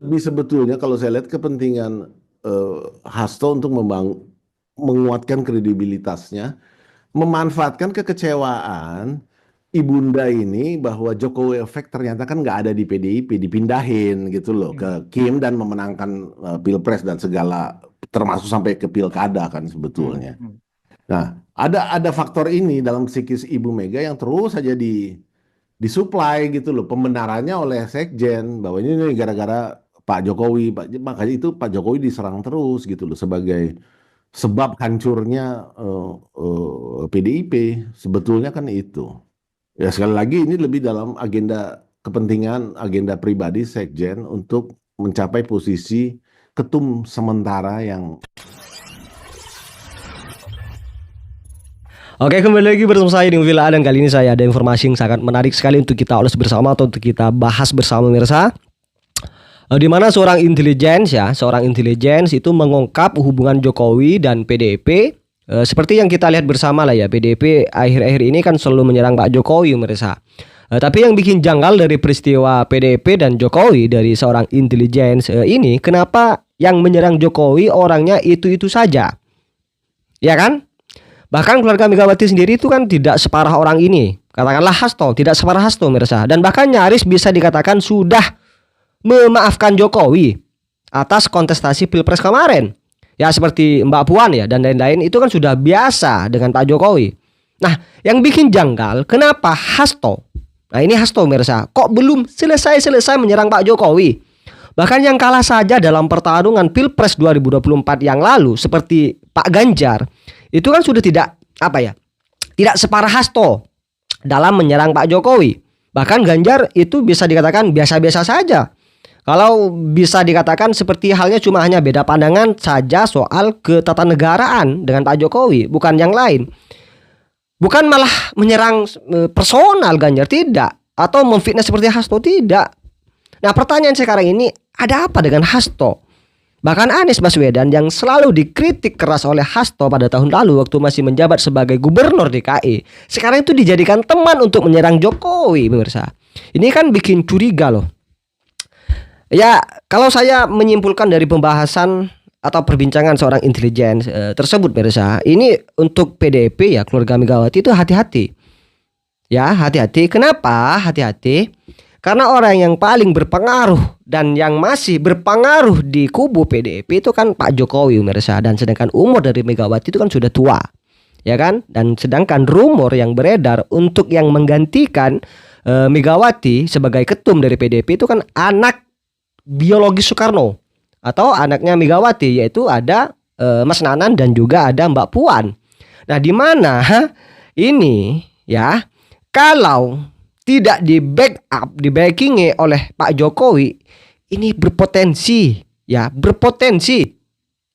Lebih sebetulnya kalau saya lihat kepentingan Hasto untuk menguatkan kredibilitasnya, memanfaatkan kekecewaan ibunda ini bahwa Jokowi efek ternyata kan nggak ada di PDIP, dipindahin gitu loh Hmm. ke Kim dan memenangkan pilpres dan segala termasuk sampai ke pilkada kan Hmm. sebetulnya. Hmm. Nah, ada faktor ini dalam psikis Ibu Mega yang terus saja disuplai gitu loh pembenarannya oleh Sekjen bahwa ini gara-gara Pak Jokowi, makanya itu Pak Jokowi diserang terus gitu loh sebagai sebab hancurnya PDIP. Sebetulnya kan itu. Ya sekali lagi ini lebih dalam agenda kepentingan, agenda pribadi Sekjen untuk mencapai posisi ketum sementara yang. Oke, kembali lagi bersama saya di Villa, dan kali ini saya ada informasi yang sangat menarik sekali untuk kita ulas bersama atau untuk kita bahas bersama pemirsa. Di mana seorang intelligence itu mengungkap hubungan Jokowi dan PDIP. Seperti yang kita lihat bersama lah ya, PDIP akhir-akhir ini kan selalu menyerang Pak Jokowi pemirsa. Tapi yang bikin janggal dari peristiwa PDIP dan Jokowi dari seorang intelligence ini, kenapa yang menyerang Jokowi orangnya itu-itu saja? Ya kan? Bahkan keluarga Megawati sendiri itu kan tidak separah orang ini. Katakanlah Hasto, tidak separah Hasto pemirsa. Dan bahkan nyaris bisa dikatakan sudah memaafkan Jokowi atas kontestasi Pilpres kemarin. Ya seperti Mbak Puan ya dan lain-lain itu kan sudah biasa dengan Pak Jokowi. Nah, yang bikin janggal kenapa Hasto? Nah, ini Hasto pemirsa, kok belum selesai-selesai menyerang Pak Jokowi? Bahkan yang kalah saja dalam pertarungan Pilpres 2024 yang lalu seperti Pak Ganjar itu kan sudah tidak tidak separah Hasto dalam menyerang Pak Jokowi. Bahkan Ganjar itu bisa dikatakan biasa-biasa saja. Kalau bisa dikatakan seperti halnya cuma hanya beda pandangan saja soal ketatanegaraan dengan Pak Jokowi, bukan yang lain. Bukan malah menyerang personal Ganjar, tidak. Atau memfitnah seperti Hasto, tidak. Nah, pertanyaan sekarang ini, ada apa dengan Hasto? Bahkan Anies Baswedan yang selalu dikritik keras oleh Hasto pada tahun lalu waktu masih menjabat sebagai gubernur DKI, sekarang itu dijadikan teman untuk menyerang Jokowi, pemirsa. Ini kan bikin curiga loh. Ya, kalau saya menyimpulkan dari pembahasan atau perbincangan seorang intelijen tersebut, pemirsa, ini untuk PDIP ya, keluarga Megawati itu hati-hati. Ya, hati-hati. Kenapa hati-hati? Karena orang yang paling berpengaruh dan yang masih berpengaruh di kubu PDIP itu kan Pak Jokowi pemirsa, dan sedangkan umur dari Megawati itu kan sudah tua. Ya kan? Dan sedangkan rumor yang beredar untuk yang menggantikan Megawati sebagai ketum dari PDIP itu kan anak biologis Soekarno atau anaknya Megawati, yaitu ada Mas Nanan dan juga ada Mbak Puan. Nah, di mana ini ya, kalau tidak di backup, di backingi oleh Pak Jokowi, ini berpotensi ya, berpotensi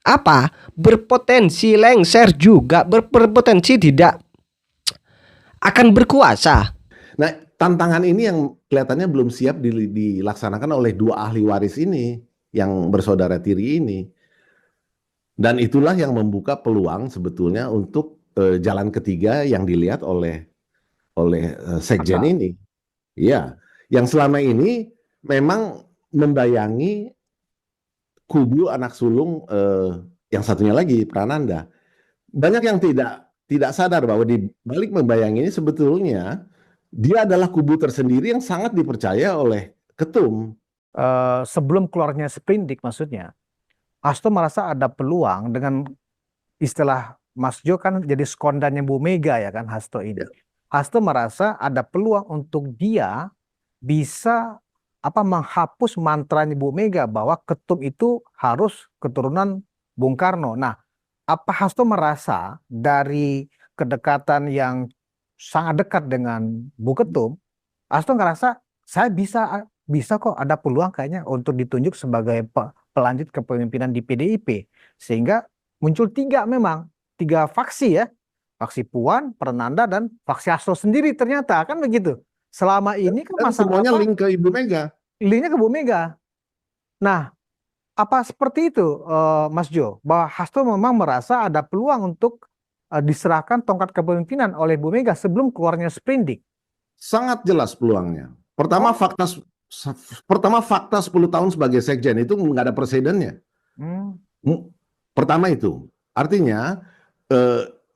apa? Berpotensi lengser juga, berpotensi tidak akan berkuasa. Nah, tantangan ini yang kelihatannya belum siap dilaksanakan oleh dua ahli waris ini yang bersaudara tiri ini. Dan itulah yang membuka peluang sebetulnya untuk jalan ketiga yang dilihat oleh Sekjen ini. Iya, yang selama ini memang membayangi kubu anak sulung yang satunya lagi Prananda. Banyak yang tidak sadar bahwa di balik membayangi ini sebetulnya dia adalah kubu tersendiri yang sangat dipercaya oleh ketum. Sebelum keluarnya sprindik maksudnya, Hasto merasa ada peluang dengan istilah Mas Jo kan jadi sekondannya Bu Mega ya kan Hasto ini. Hasto merasa ada peluang untuk dia bisa menghapus mantranya Bu Mega bahwa ketum itu harus keturunan Bung Karno. Nah, apa Hasto merasa dari kedekatan yang sangat dekat dengan Bu Ketum, Hasto ngerasa saya bisa kok ada peluang kayaknya untuk ditunjuk sebagai pelanjut kepemimpinan di PDIP. Sehingga muncul tiga faksi ya. Faksi Puan, Prananda, dan faksi Hasto sendiri ternyata kan begitu. Selama ini kan Dan masalah semuanya link ke Ibu Mega. linknya ke Bu Mega. Nah, apa seperti itu Mas Jo? Bahwa Hasto memang merasa ada peluang untuk diserahkan tongkat kepemimpinan oleh Bu Mega sebelum keluarnya sprindik. Sangat jelas peluangnya. Pertama, fakta Pertama, fakta 10 tahun sebagai sekjen itu nggak ada presidennya. Hmm. Pertama itu, artinya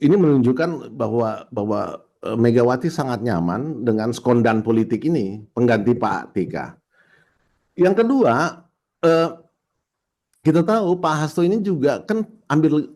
ini menunjukkan bahwa Megawati sangat nyaman dengan skondan politik ini, pengganti Pak TK. Yang kedua, kita tahu Pak Hasto ini juga kan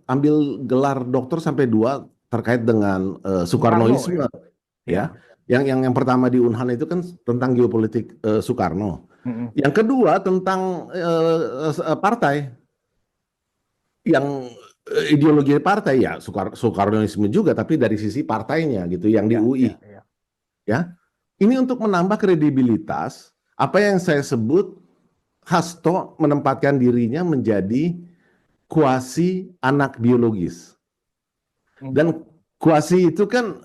ambil gelar doktor sampai 2 terkait dengan Soekarnoisme, ya. Yang pertama di Unhan itu kan tentang geopolitik Soekarno. Yang kedua tentang partai, yang ideologi partai ya Soekarnoisme juga, tapi dari sisi partainya gitu, yang di UI. Ya, ini untuk menambah kredibilitas apa yang saya sebut Hasto menempatkan dirinya menjadi kuasi anak biologis. Dan kuasi itu kan,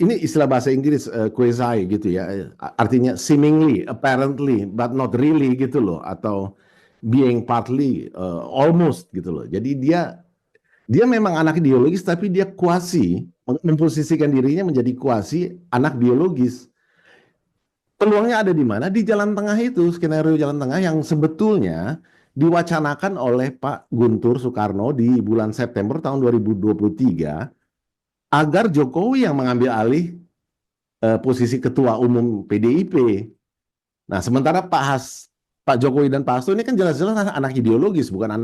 ini istilah bahasa Inggris quasi gitu ya, artinya seemingly, apparently, but not really gitu loh, atau being partly, almost gitu loh. Jadi dia memang anak biologis, tapi dia kuasi, memposisikan dirinya menjadi kuasi anak biologis. Peluangnya ada di mana? Di jalan tengah itu, skenario jalan tengah yang sebetulnya diwacanakan oleh Pak Guntur Soekarno di bulan September tahun 2023 agar Jokowi yang mengambil alih posisi ketua umum PDIP. Nah, sementara Pak Jokowi dan Pak Hasto ini kan jelas-jelas anak ideologis, bukan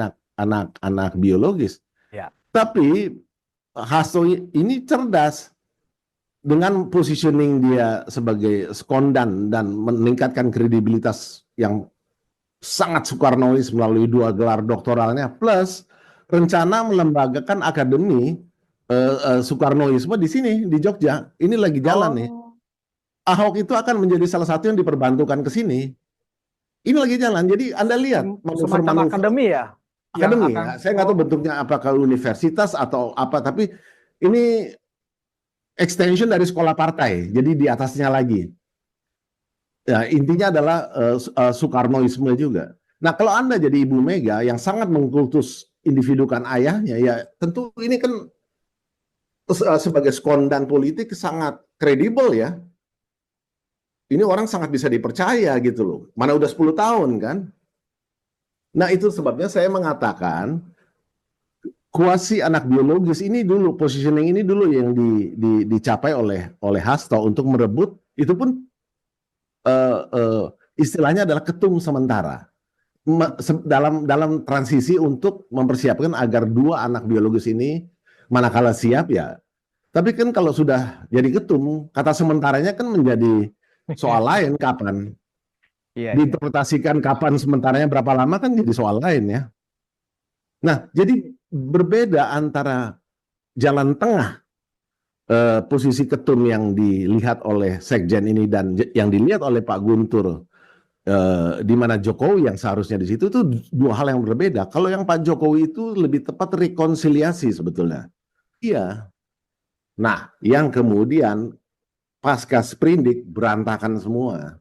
anak biologis. Ya. Tapi Hasto ini cerdas. Dengan positioning dia sebagai skondan dan meningkatkan kredibilitas yang sangat Soekarnois melalui 2 gelar doktoralnya, plus rencana melembagakan akademi Soekarnoisme di sini, di Jogja. Ini lagi jalan nih. Ahok itu akan menjadi salah satu yang diperbantukan ke sini. Ini lagi jalan. Jadi Anda lihat semacam akademi ya? Akademi. Saya nggak tahu bentuknya apakah universitas atau apa, tapi ini extension dari sekolah partai, jadi di atasnya lagi. Ya, intinya adalah Soekarnoisme juga. Nah, kalau Anda jadi Ibu Mega yang sangat mengkultus individukan ayahnya, ya tentu ini kan sebagai skondan politik sangat kredibel ya. Ini orang sangat bisa dipercaya gitu loh. Mana udah 10 tahun kan. Nah, itu sebabnya saya mengatakan kuasi anak biologis ini dulu, positioning ini dulu yang dicapai oleh Hasto untuk merebut, itu pun istilahnya adalah ketum sementara dalam transisi untuk mempersiapkan agar 2 anak biologis ini manakala siap ya. Tapi kan kalau sudah jadi ketum, kata sementaranya kan menjadi soal lain kapan. Diinterpretasikan kapan sementaranya berapa lama kan jadi soal lain ya. Nah, jadi berbeda antara jalan tengah posisi ketum yang dilihat oleh sekjen ini dan yang dilihat oleh Pak Guntur, di mana Jokowi yang seharusnya di situ, itu 2 hal yang berbeda. Kalau yang Pak Jokowi itu lebih tepat rekonsiliasi sebetulnya. Iya. Nah, yang kemudian pasca sprindik berantakan semua.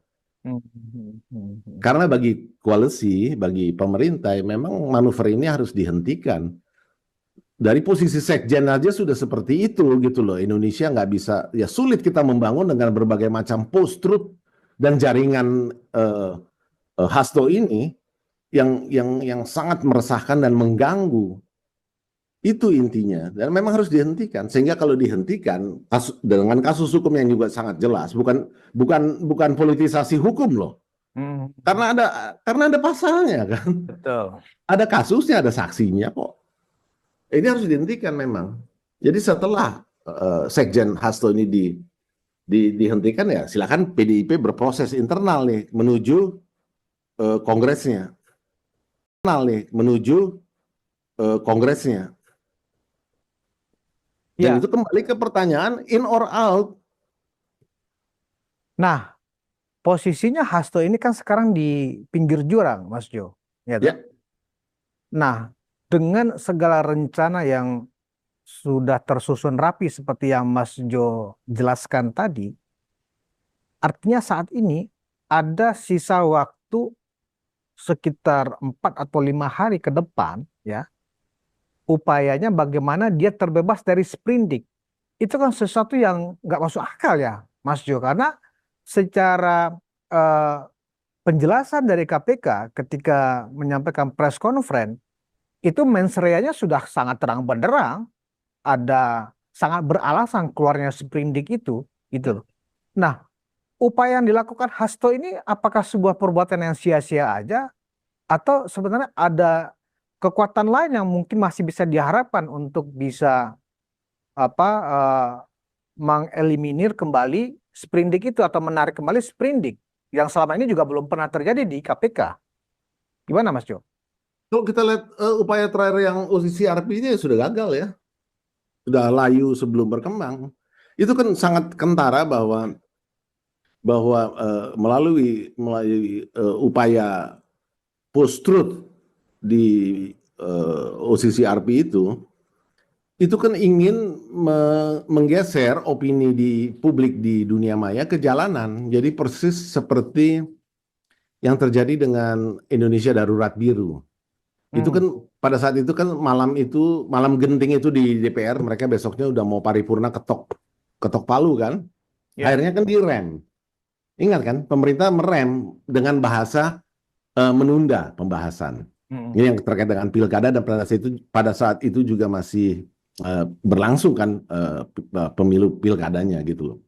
Karena bagi koalisi, bagi pemerintah, memang manuver ini harus dihentikan. Dari posisi sekjen aja sudah seperti itu gitu loh. Indonesia nggak bisa, ya sulit kita membangun dengan berbagai macam post-truth dan jaringan Hasto ini yang sangat meresahkan dan mengganggu. Itu intinya, dan memang harus dihentikan. Sehingga kalau dihentikan dengan kasus hukum yang juga sangat jelas, bukan politisasi hukum loh. Karena ada pasalnya kan. Betul. Ada kasusnya, ada saksinya kok. Ini harus dihentikan memang. Jadi setelah sekjen Hasto ini dihentikan, ya silakan PDIP berproses internal nih menuju kongresnya. Dan itu kembali ke pertanyaan in or out. Nah, posisinya Hasto ini kan sekarang di pinggir jurang, Mas Jo. Ya. Nah, dengan segala rencana yang sudah tersusun rapi seperti yang Mas Jo jelaskan tadi, artinya saat ini ada sisa waktu sekitar 4 atau 5 hari ke depan, ya, upayanya bagaimana dia terbebas dari sprindik. Itu kan sesuatu yang nggak masuk akal ya, Mas Jo, karena secara penjelasan dari KPK ketika menyampaikan press conference itu mens rea-nya sudah sangat terang benderang, ada sangat beralasan keluarnya sprindik itu, gitu loh. Nah, upaya yang dilakukan Hasto ini apakah sebuah perbuatan yang sia-sia aja atau sebenarnya ada kekuatan lain yang mungkin masih bisa diharapkan untuk bisa apa mengeliminir kembali sprindik itu atau menarik kembali sprindik yang selama ini juga belum pernah terjadi di KPK. Gimana Mas Jo? Kalau kita lihat upaya terakhir yang OCCRP ini sudah gagal ya, sudah layu sebelum berkembang. Itu kan sangat kentara bahwa melalui upaya post truth di OCCRP itu kan ingin menggeser opini di publik di dunia maya ke jalanan. Jadi persis seperti yang terjadi dengan Indonesia Darurat Biru. Itu kan pada saat itu kan malam genting itu di DPR, mereka besoknya udah mau paripurna ketok palu kan. Ya. Akhirnya kan direm. Ingat kan, pemerintah merem dengan bahasa menunda pembahasan. Ini yang terkait dengan pilkada dan pada saat itu juga masih berlangsung kan pemilu pilkadanya gitu loh,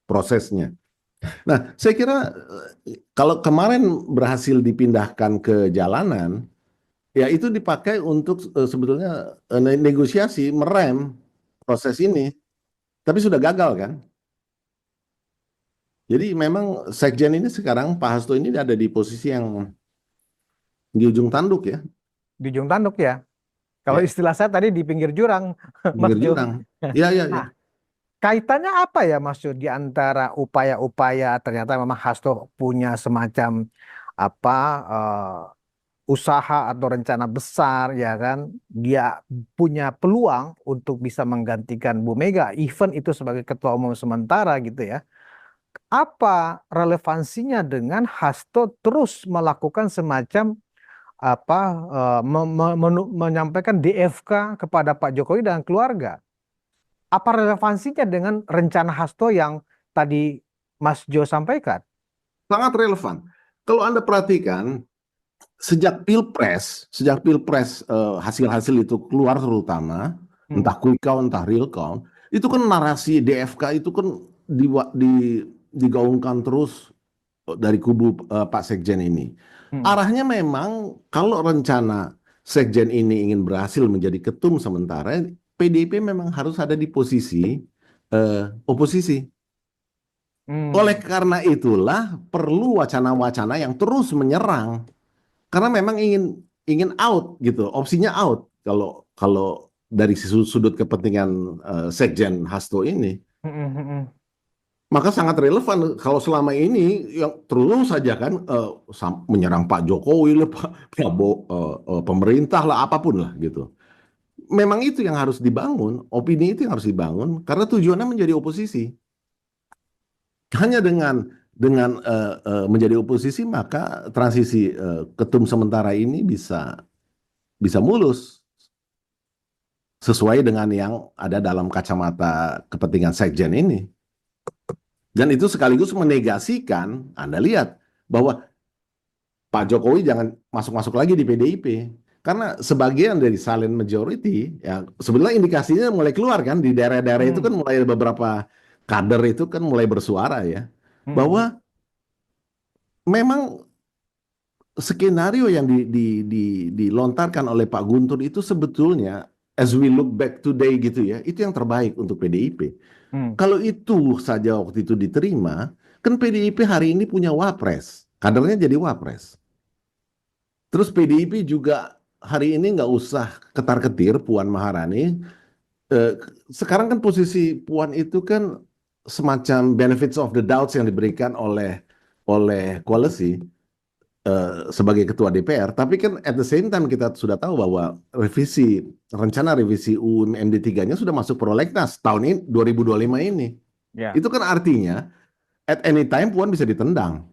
prosesnya. Nah, saya kira kalau kemarin berhasil dipindahkan ke jalanan, ya itu dipakai untuk sebetulnya negosiasi, merem proses ini, tapi sudah gagal kan. Jadi memang Sekjen ini sekarang, Pak Hasto ini ada di posisi yang di ujung tanduk ya. Di ujung tanduk ya. Kalau Ya. istilah saya tadi di pinggir jurang, Mas Pinggir Jo. jurang. Iya, iya, iya. Nah, kaitannya apa ya Mas Jo di antara upaya-upaya ternyata memang Hasto punya semacam apa usaha atau rencana besar ya kan, dia punya peluang untuk bisa menggantikan Bu Mega, even itu sebagai ketua umum sementara gitu ya. Apa relevansinya dengan Hasto terus melakukan semacam apa menyampaikan DFK kepada Pak Jokowi dan keluarga? Apa relevansinya dengan rencana Hasto yang tadi Mas Jo sampaikan? Sangat relevan. Kalau Anda perhatikan, sejak Pilpres hasil-hasil itu keluar terutama, entah quick count, entah real count, itu kan narasi DFK itu kan digaungkan terus dari kubu Pak Sekjen ini. Arahnya memang kalau rencana Sekjen ini ingin berhasil menjadi ketum sementara, PDIP memang harus ada di posisi oposisi. Oleh karena itulah perlu wacana-wacana yang terus menyerang, karena memang ingin out gitu, opsinya out kalau dari sudut kepentingan Sekjen Hasto ini. Maka sangat relevan kalau selama ini yang terus saja kan menyerang Pak Jokowi lah, Pak Prabowo, pemerintah lah, apapun lah gitu. Memang itu yang harus dibangun, opini itu yang harus dibangun karena tujuannya menjadi oposisi. Hanya dengan menjadi oposisi maka transisi ketum sementara ini bisa mulus sesuai dengan yang ada dalam kacamata kepentingan Sekjen ini. Dan itu sekaligus menegasikan, Anda lihat, bahwa Pak Jokowi jangan masuk-masuk lagi di PDIP. Karena sebagian dari silent majority, ya sebenarnya indikasinya mulai keluar kan, di daerah-daerah itu kan mulai beberapa kader itu kan mulai bersuara ya. Bahwa memang skenario yang dilontarkan oleh Pak Guntur itu sebetulnya, as we look back today gitu ya, itu yang terbaik untuk PDIP. Kalau itu saja waktu itu diterima, kan PDIP hari ini punya wapres, kadernya jadi wapres. Terus PDIP juga hari ini nggak usah ketar-ketir Puan Maharani. Sekarang kan posisi Puan itu kan semacam benefits of the doubts yang diberikan oleh koalisi sebagai ketua DPR. Tapi kan at the same time kita sudah tahu bahwa rencana revisi UU MD 3-nya sudah masuk prolegnas tahun ini 2025 ini. Ya. Itu kan artinya at any time Puan bisa ditendang.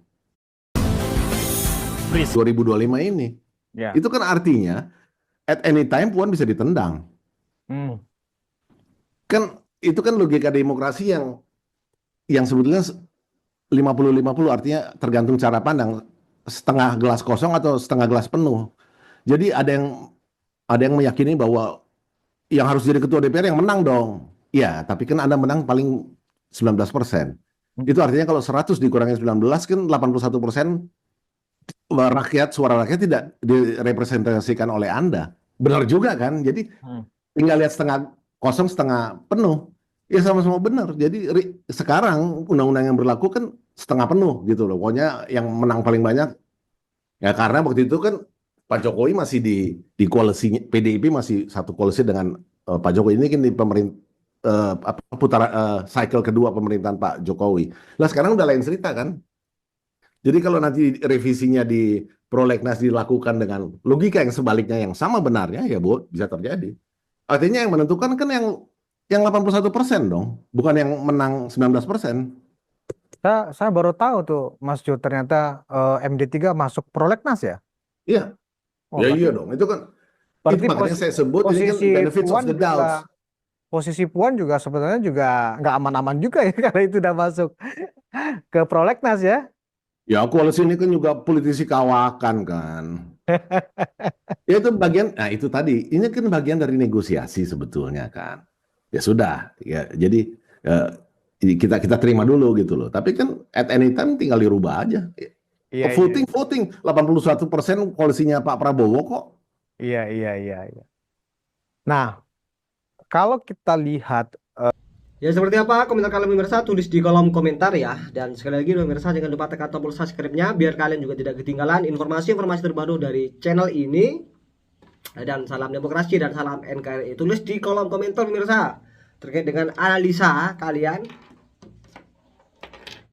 2025 ini. Ya. Itu kan artinya at any time Puan bisa ditendang. Kan itu kan logika demokrasi yang sebetulnya 50-50, artinya tergantung cara pandang. setengah gelas kosong atau setengah gelas penuh. Jadi ada yang meyakini bahwa yang harus jadi ketua DPR yang menang dong. Ya, tapi kan Anda menang paling 19%. Itu artinya kalau 100 dikurangi 19 kan 81% rakyat, suara rakyat tidak direpresentasikan oleh Anda. Benar juga kan? Jadi tinggal lihat setengah kosong setengah penuh. Ya sama-sama benar. Jadi sekarang undang-undang yang berlaku kan setengah penuh gitu loh. Pokoknya yang menang paling banyak ya karena waktu itu kan Pak Jokowi masih di koalisi PDIP masih satu koalisi dengan Pak Jokowi. Ini kan di cycle kedua pemerintahan Pak Jokowi. Lah sekarang udah lain cerita kan. Jadi kalau nanti revisinya di prolegnas dilakukan dengan logika yang sebaliknya yang sama benarnya ya Bu, bisa terjadi. Artinya yang menentukan kan yang 81% dong, bukan yang menang 19%. Saya baru tahu tuh Mas Jo ternyata MD3 masuk prolegnas ya. Iya. Oh, Ya berarti, iya dong. Itu kan berarti makanya saya sebut ini kan posisi benefits of Puan the doubt. posisi Puan juga sebenarnya juga nggak aman-aman juga ya karena itu udah masuk ke prolegnas ya. Ya koalisi ini kan juga politisi kawakan kan. Ya itu bagian, nah itu tadi, ini kan bagian dari negosiasi sebetulnya kan. Ya sudah, ya jadi kita terima dulu gitu loh. Tapi kan at any time tinggal dirubah aja. Iya, Voting 81% koalisinya Pak Prabowo kok. iya. Nah, kalau kita lihat Ya seperti apa komentar kalian pemirsa, tulis di kolom komentar ya. Dan sekali lagi pemirsa jangan lupa tekan tombol subscribe-nya biar kalian juga tidak ketinggalan informasi-informasi terbaru dari channel ini. Dan salam demokrasi dan salam NKRI. Tulis di kolom komentar pemirsa terkait dengan analisa kalian